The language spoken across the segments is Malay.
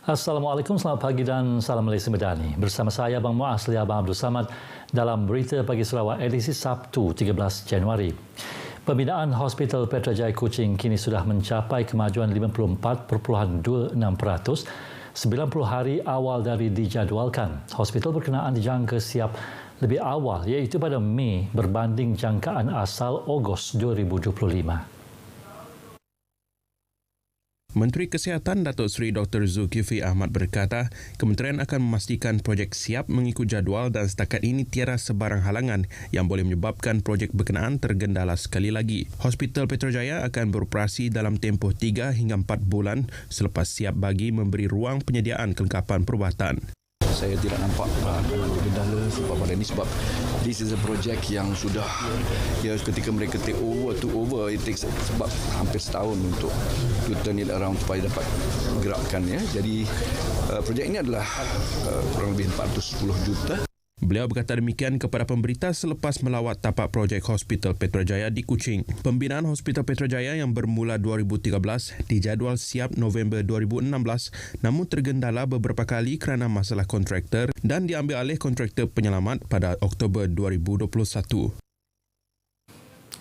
Assalamualaikum, selamat pagi dan salam Malaysia Medani. Bersama saya Abang Muaz, Abang Abdul Samad dalam Berita Pagi Sarawak edisi Sabtu 13 Januari. Pembinaan Hospital Petrajaya Kuching kini sudah mencapai kemajuan 54.26%. 90 hari awal dari dijadualkan. Hospital berkenaan dijangka siap lebih awal iaitu pada Mei berbanding jangkaan asal Ogos 2025. Menteri Kesihatan Datuk Seri Dr. Zulkifli Ahmad berkata, kementerian akan memastikan projek siap mengikut jadual dan setakat ini tiada sebarang halangan yang boleh menyebabkan projek berkenaan tergendala sekali lagi. Hospital Petrajaya akan beroperasi dalam tempoh 3 hingga 4 bulan selepas siap bagi memberi ruang penyediaan kelengkapan perubatan. Saya tidak nampak kendala sebab this is a project yang sudah ketika mereka take over it takes sebab hampir setahun untuk to turn it around supaya dapat gerakkan jadi projek ini adalah kurang lebih 410 juta. Beliau berkata demikian kepada pemberita selepas melawat tapak projek Hospital Petrajaya di Kuching. Pembinaan Hospital Petrajaya yang bermula 2013 dijadual siap November 2016 namun tergendala beberapa kali kerana masalah kontraktor dan diambil alih kontraktor penyelamat pada Oktober 2021.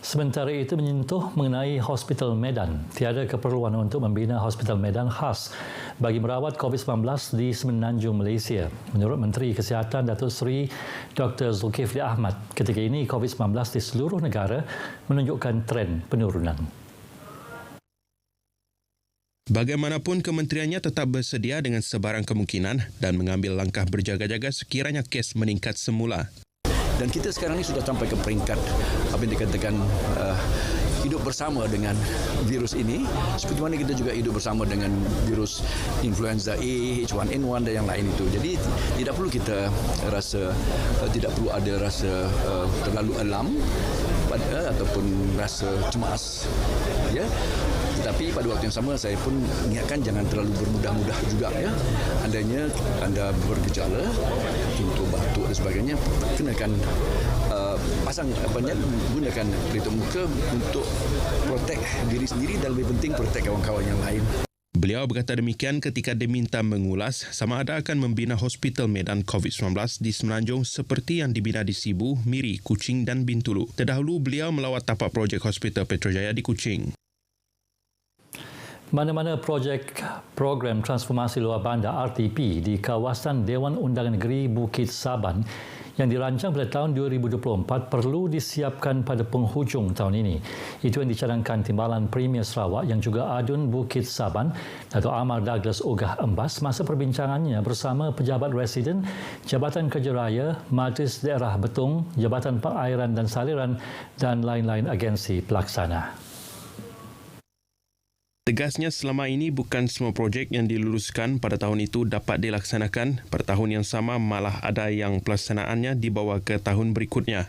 Sementara itu menyentuh mengenai Hospital Medan. Tiada keperluan untuk membina Hospital Medan khas bagi merawat COVID-19 di Semenanjung Malaysia. Menurut Menteri Kesihatan Datuk Seri Dr. Zulkifli Ahmad, ketika ini COVID-19 di seluruh negara menunjukkan tren penurunan. Bagaimanapun, kementeriannya tetap bersedia dengan sebarang kemungkinan dan mengambil langkah berjaga-jaga sekiranya kes meningkat semula. Dan kita sekarang ini sudah sampai ke peringkat apa yang dikatakan hidup bersama dengan virus ini. Seperti mana kita juga hidup bersama dengan virus influenza A, H1N1 dan yang lain itu. Jadi tidak perlu kita rasa, tidak perlu ada rasa terlalu alarm ataupun rasa cemas. Ya. Tetapi pada waktu yang sama saya pun ingatkan jangan terlalu bermudah-mudah juga ya. Andainya anda bergejala, contoh batuk dan sebagainya, kenakan gunakan pelitup muka untuk protect diri sendiri dan lebih penting protect kawan-kawan yang lain. Beliau berkata demikian ketika diminta mengulas sama ada akan membina Hospital Medan COVID-19 di Semenanjung seperti yang dibina di Sibu, Miri, Kuching dan Bintulu. Terdahulu beliau melawat tapak projek Hospital Petrajaya di Kuching. Mana-mana program transformasi luar bandar RTP di kawasan Dewan Undangan Negeri Bukit Saban yang dirancang pada tahun 2024 perlu disiapkan pada penghujung tahun ini. Itu yang dicadangkan Timbalan Premier Sarawak yang juga Adun Bukit Saban, Datuk Amar Douglas Ogah Embas masa perbincangannya bersama pejabat residen, Jabatan Kerja Raya, Majlis Daerah Betong, Jabatan Pengairan dan Saliran dan lain-lain agensi pelaksana. Tegasnya selama ini bukan semua projek yang diluluskan pada tahun itu dapat dilaksanakan. Pada tahun yang sama malah ada yang pelaksanaannya dibawa ke tahun berikutnya.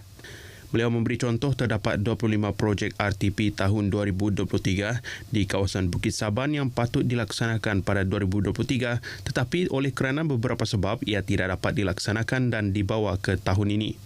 Beliau memberi contoh terdapat 25 projek RTP tahun 2023 di kawasan Bukit Saban yang patut dilaksanakan pada 2023 tetapi oleh kerana beberapa sebab ia tidak dapat dilaksanakan dan dibawa ke tahun ini.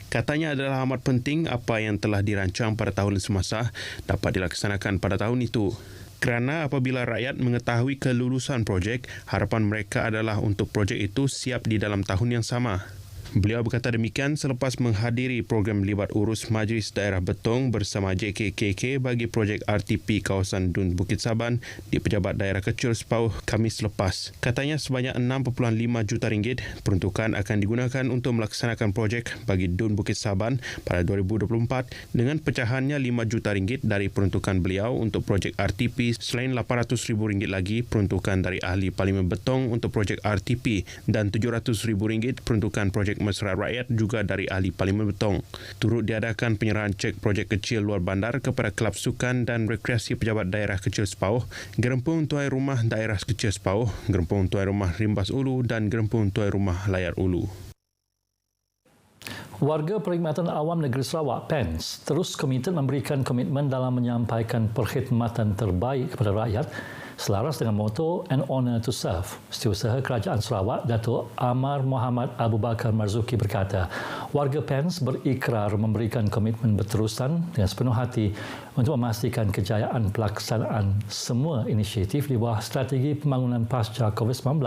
Katanya adalah amat penting apa yang telah dirancang pada tahun semasa dapat dilaksanakan pada tahun itu. Kerana apabila rakyat mengetahui kelulusan projek, harapan mereka adalah untuk projek itu siap di dalam tahun yang sama. Beliau berkata demikian selepas menghadiri program libat urus Majlis Daerah Betong bersama JKKK bagi projek RTP kawasan Dun Bukit Saban di Pejabat Daerah Kecil Sepauh Khamis lepas. Katanya sebanyak 6.5 juta ringgit peruntukan akan digunakan untuk melaksanakan projek bagi Dun Bukit Saban pada 2024 dengan pecahannya 5 juta ringgit dari peruntukan beliau untuk projek RTP selain 800,000 ringgit lagi peruntukan dari Ahli Parlimen Betong untuk projek RTP dan 700,000 ringgit peruntukan projek Mesra Rakyat juga dari Ahli Parlimen Betong. Turut diadakan penyerahan cek projek kecil luar bandar kepada Kelab Sukan dan Rekreasi Pejabat Daerah Kecil Sepauh, Gerempung Tuai Rumah Daerah Kecil Sepauh, Gerempung Tuai Rumah Rimbas Ulu dan Gerempung Tuai Rumah Layar Ulu. Warga Perkhidmatan Awam Negeri Sarawak PENS terus komited memberikan komitmen dalam menyampaikan perkhidmatan terbaik kepada rakyat Selaras dengan moto "An Honour to Serve", Setiausaha Kerajaan Sarawak, Datuk Amar Muhammad Abu Bakar Marzuki berkata, warga PENS berikrar memberikan komitmen berterusan dengan sepenuh hati untuk memastikan kejayaan pelaksanaan semua inisiatif di bawah Strategi Pembangunan Pasca COVID-19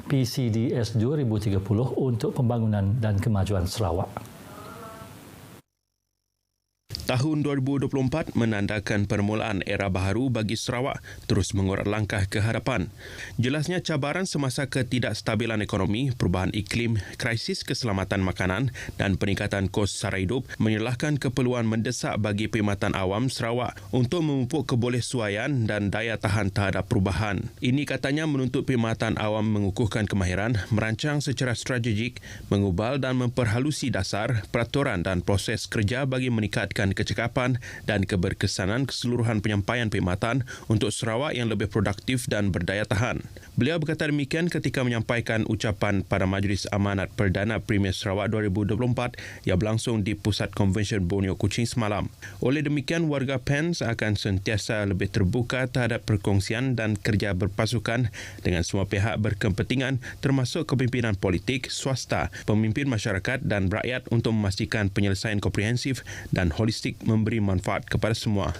PCDS 2030 untuk pembangunan dan kemajuan Sarawak. Tahun 2024 menandakan permulaan era baharu bagi Sarawak terus mengurat langkah ke hadapan. Jelasnya cabaran semasa ketidakstabilan ekonomi, perubahan iklim, krisis keselamatan makanan dan peningkatan kos sara hidup menyalahkan keperluan mendesak bagi perkhidmatan awam Sarawak untuk memupuk kebolehsuaian dan daya tahan terhadap perubahan. Ini katanya menuntut perkhidmatan awam mengukuhkan kemahiran, merancang secara strategik, mengubal dan memperhalusi dasar, peraturan dan proses kerja bagi meningkatkan kecekapan dan keberkesanan keseluruhan penyampaian perkhidmatan untuk Sarawak yang lebih produktif dan berdaya tahan. Beliau berkata demikian ketika menyampaikan ucapan pada Majlis Amanat Perdana Premier Sarawak 2024 yang berlangsung di Pusat Konvensyen Borneo Kuching semalam. Oleh demikian, warga PENS akan sentiasa lebih terbuka terhadap perkongsian dan kerja berpasukan dengan semua pihak berkepentingan termasuk kepimpinan politik, swasta, pemimpin masyarakat dan rakyat untuk memastikan penyelesaian komprehensif dan holistik memberi manfaat kepada semua.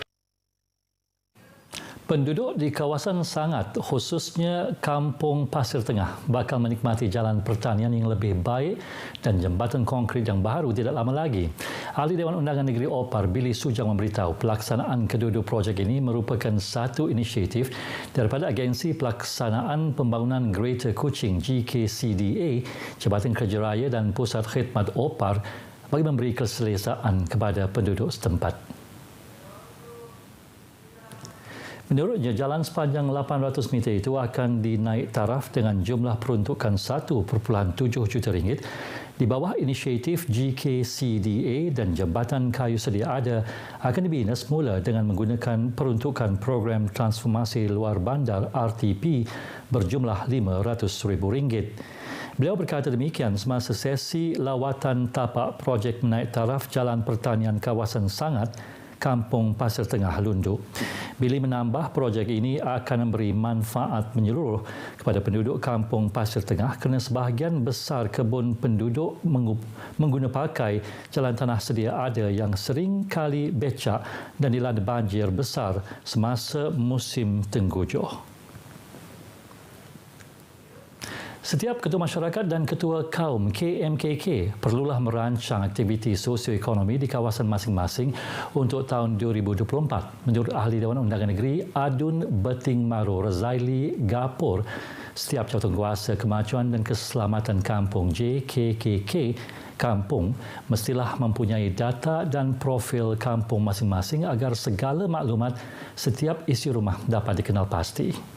Penduduk di kawasan Sangat, khususnya Kampung Pasir Tengah, bakal menikmati jalan pertanian yang lebih baik dan jambatan konkrit yang baru tidak lama lagi. Ahli Dewan Undangan Negeri Opar, Billy Sujang memberitahu pelaksanaan kedua-dua projek ini merupakan satu inisiatif daripada Agensi Pelaksanaan Pembangunan Greater Kuching GKCDA, Jabatan Kerja Raya dan Pusat Khidmat Opar bagi memberi keselesaan kepada penduduk setempat. Menurutnya, jalan sepanjang 800 meter itu akan dinaik taraf dengan jumlah peruntukan 1.7 juta ringgit di bawah inisiatif GKCDA dan jambatan kayu sedia ada akan dibina semula dengan menggunakan peruntukan program transformasi luar bandar RTP berjumlah RM500,000. Beliau berkata demikian semasa sesi lawatan tapak projek menaik taraf jalan pertanian kawasan Sangat, Kampung Pasir Tengah, Lundu. Billy menambah projek ini akan memberi manfaat menyeluruh kepada penduduk Kampung Pasir Tengah kerana sebahagian besar kebun penduduk mengguna pakai jalan tanah sedia ada yang sering kali becak dan dilanda banjir besar semasa musim tenggujuh. Setiap ketua masyarakat dan ketua kaum KMKK perlulah merancang aktiviti sosioekonomi di kawasan masing-masing untuk tahun 2024. Menurut Ahli Dewan Undangan Negeri Adun Beting Maru Razaili Gapur, setiap jawatankuasa kemajuan dan keselamatan kampung JKKK kampung mestilah mempunyai data dan profil kampung masing-masing agar segala maklumat setiap isi rumah dapat dikenal pasti.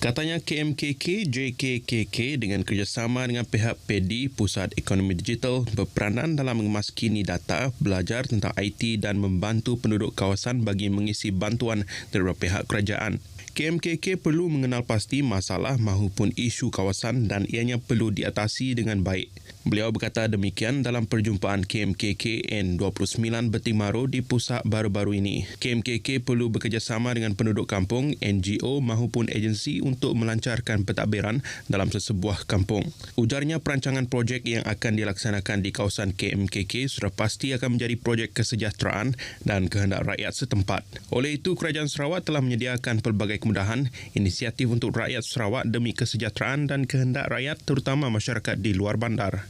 Katanya KMKK JKKK dengan kerjasama dengan pihak PEDI, Pusat Ekonomi Digital, berperanan dalam mengemaskini data, belajar tentang IT dan membantu penduduk kawasan bagi mengisi bantuan dari pihak kerajaan. KMKK perlu mengenal pasti masalah maupun isu kawasan dan ianya perlu diatasi dengan baik. Beliau berkata demikian dalam perjumpaan KMKK N29 Beting Maru di pusat baru-baru ini. KMKK perlu bekerjasama dengan penduduk kampung, NGO maupun agensi untuk melancarkan pentadbiran dalam sesebuah kampung. Ujarnya perancangan projek yang akan dilaksanakan di kawasan KMKK sudah pasti akan menjadi projek kesejahteraan dan kehendak rakyat setempat. Oleh itu, Kerajaan Sarawak telah menyediakan pelbagai kemudahan, inisiatif untuk rakyat Sarawak demi kesejahteraan dan kehendak rakyat terutama masyarakat di luar bandar.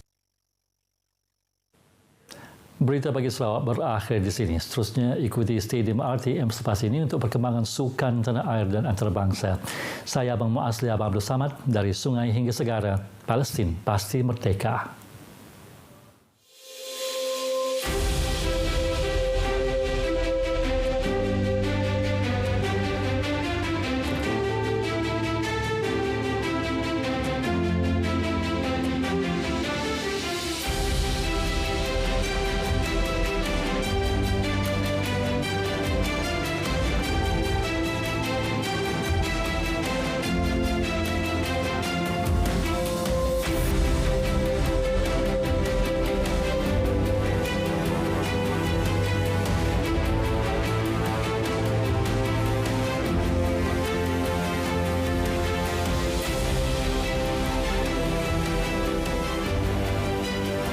Berita pagi Sarawak berakhir di sini. Seterusnya ikuti Stadium RTM selepas ini untuk perkembangan sukan tanah air dan antarabangsa. Saya Abang Muasli Abang Abdul Samad dari Sungai hingga Segara, Palestin pasti merdeka.